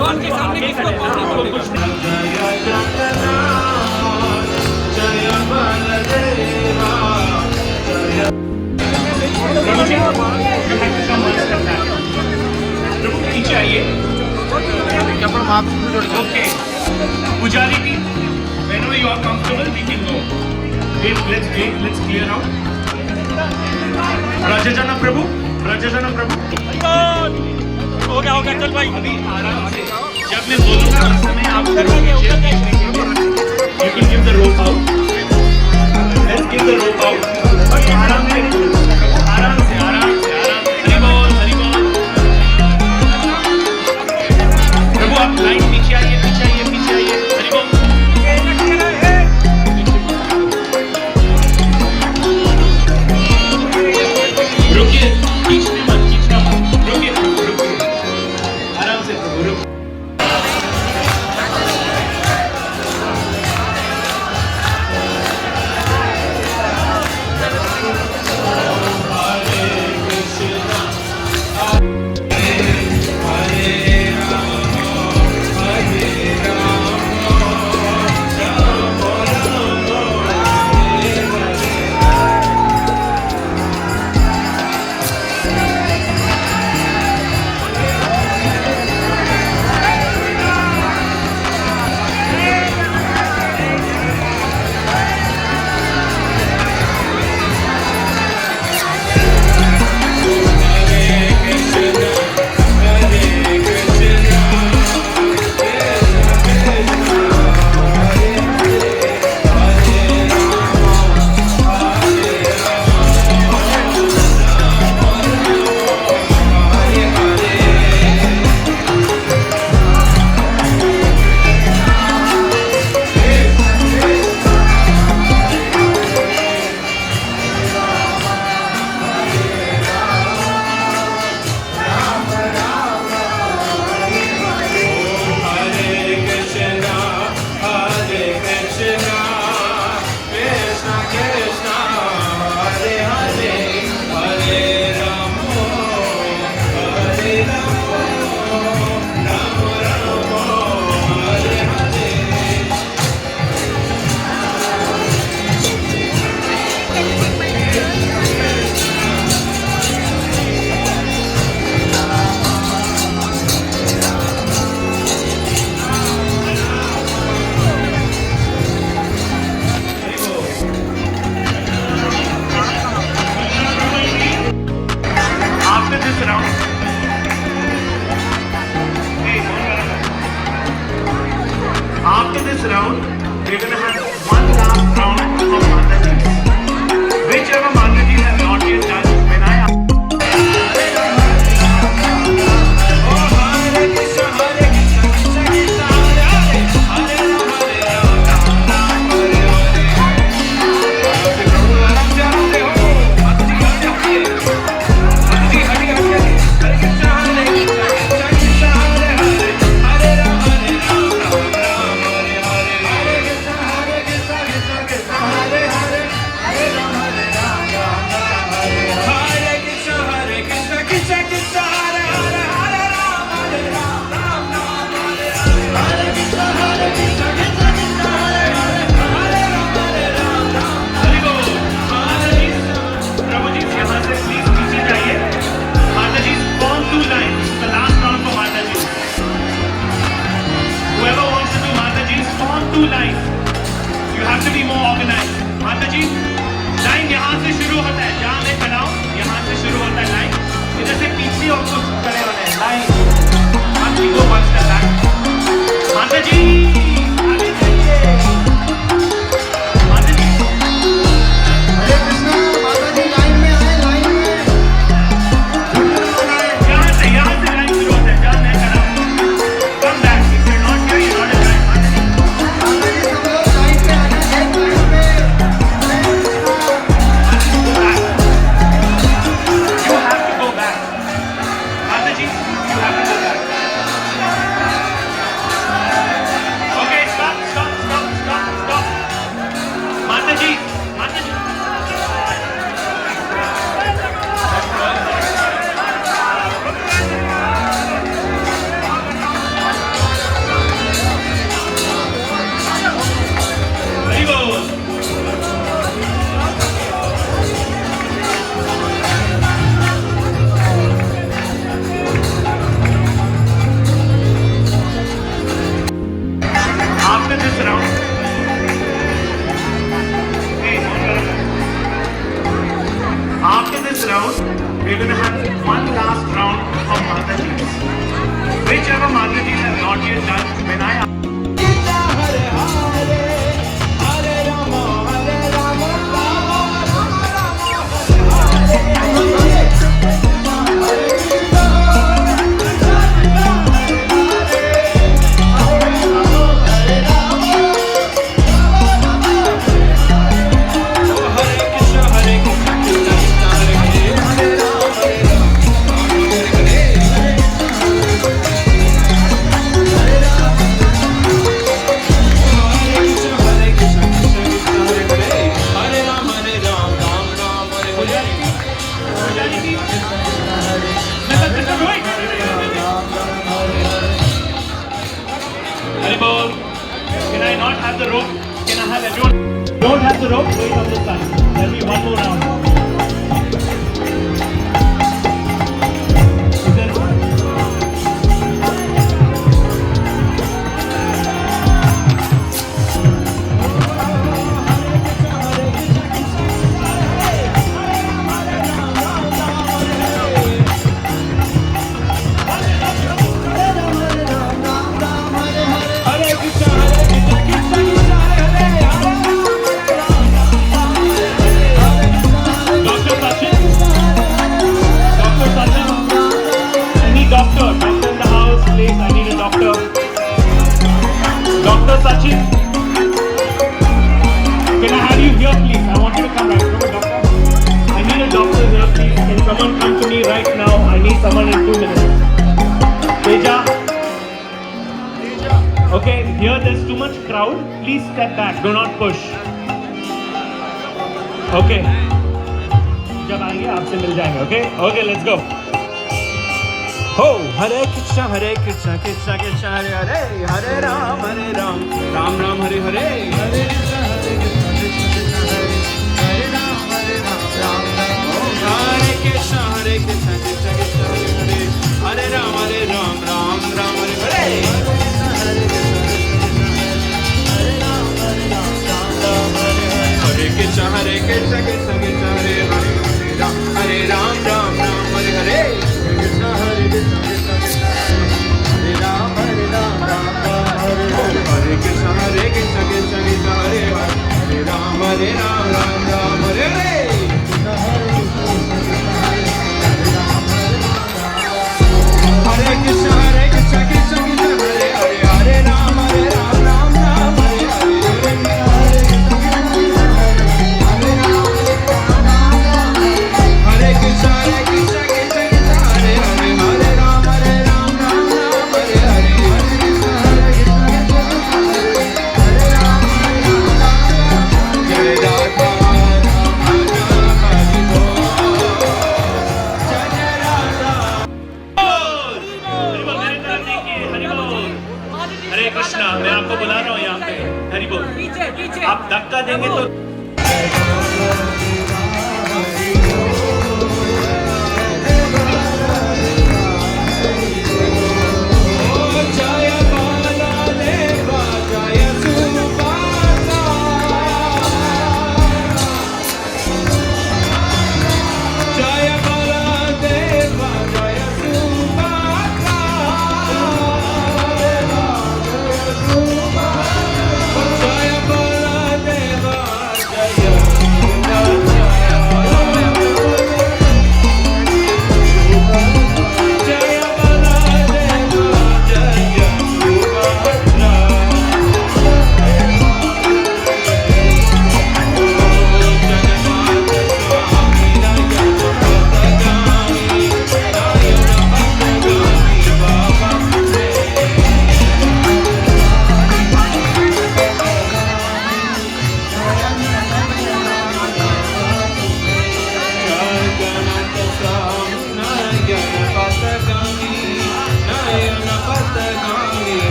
भगवान के सामने किसको पहुंचना पड़ेगा? पीछे आइए। ओके, पुजारी की whenever you are comfortable we can go. Let's clear out. ब्रजजन प्रभु, ब्रजजन प्रभु। हो गया चल भाई। अभी आराम से जब मैं बोलूंगा उस समय आप you can give the rope out. Let's give the rope out. आराम से, आराम से, आराम से, आराम से। हरि बोल, हरि बोल। प्रभु आप लाइन पीछे आइए, पीछे आइए, पीछे आइए। हरि बोल। रुकिए, खींचने मत, खींचना मत। रुकिए, रुकिए। आराम से प्रभु, रुकिए। After this round, we're going to have one last round of Mataji. Whichever Mataji has not yet done, when I ask. Two lines. You have to be more organized. माताजी, लाइन यहाँ से शुरू होता है. जहाँ मैं खड़ा हूँ, यहाँ से शुरू होता है लाइन. इधर से पीछे और कुछ खड़े होने हैं. लाइन. आप go one step back. माताजी, आगे जाइए. माताजी. हरे कृष्णा, माताजी लाइन में आए, लाइन में. यहाँ से लाइन शुरू होता है. जहाँ मैं खड़ा हूँ. Come back. If you're not here, you're not in line. have everyone. Don't have the rope. Wait on this side. There'll be one more round. Is there- Hare Krishna, Krishna Krishna, Hare Hare. Dr. Sachin? Dr. Sachin? Any doctor? Doctor in the house, please. I need a doctor. Dr. Sachin? Can I have you here, please? I want you to come right. Come on, doctor. I need a doctor here, please. Can someone come to me right now? I need someone in 2 minutes. Teja? Okay, here there's too much crowd. Please step back. Do not push. Okay. जब आएंगे आपसे मिल जाएंगे. Okay? Okay, let's go. हो हरे कृष्णा कृष्णा कृष्णा हरे हरे हरे राम राम राम हरे हरे हरे कृष्णा कृष्णा हरे राम राम हरे कृष्णा कृष्णा कृष्णा हरे हरे हरे राम राम हरे हरे हरे कृष्णा कृष्णा कृष्णा हरे हरे राम हरे हरे कृष्णा हरे कृष्णा हरे राम हरे कृष्णा कृष्णा हरे राम हरे हरे हरे कृष्णा कृष्णा कृष्णा हरे हरे राम राम हरे हरे हरे कृष्णा कृष्णा कृष्णा हरे हरे राम राम हरे हरे जय राधा हरि बोल जय राधा हरि बोल मेरे तरफ देखिए हरि बोल हरे कृष्णा मैं आपको बुला रहा हूँ यहाँ पे हरि बोल पीछे पीछे आप धक्का देंगे तो जय बाला देवा जय सुबाला जय बाला देवा जय सुबाला जय बाला देवा जय जय बाला देवा जय सुबाला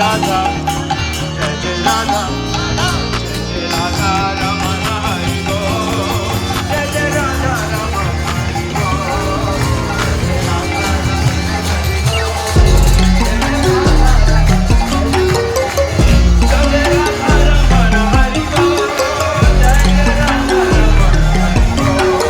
राधा जय जय राधा जय जय राधा रमण हरि बोल जय जय राधा रमण हरि बोल जय जय राधा रमण हरि बोल जय जय राधा रमण हरि बोल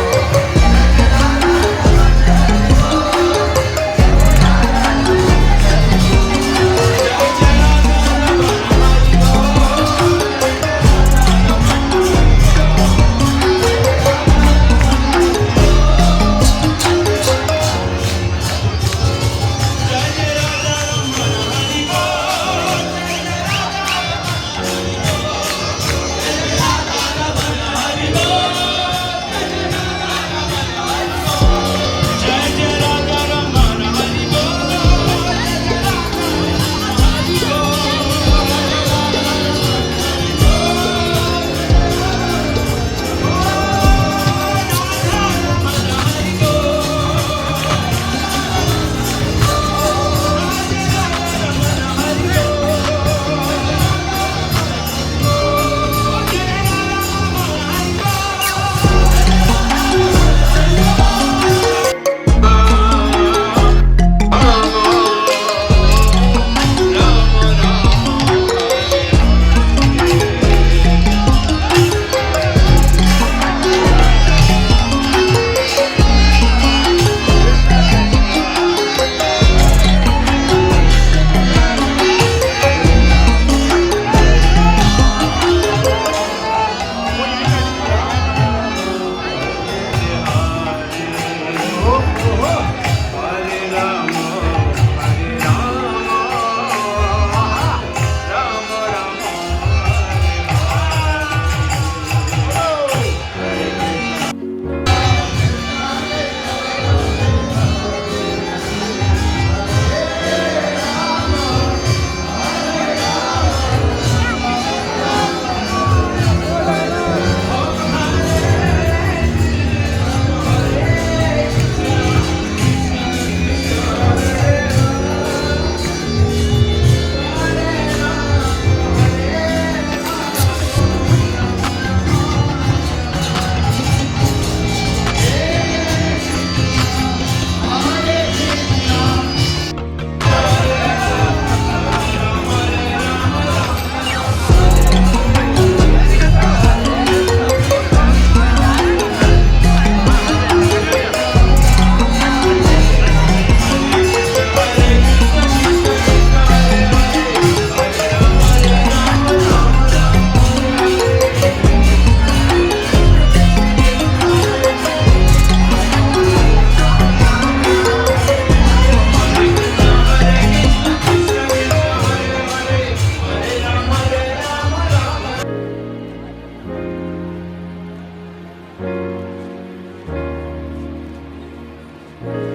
है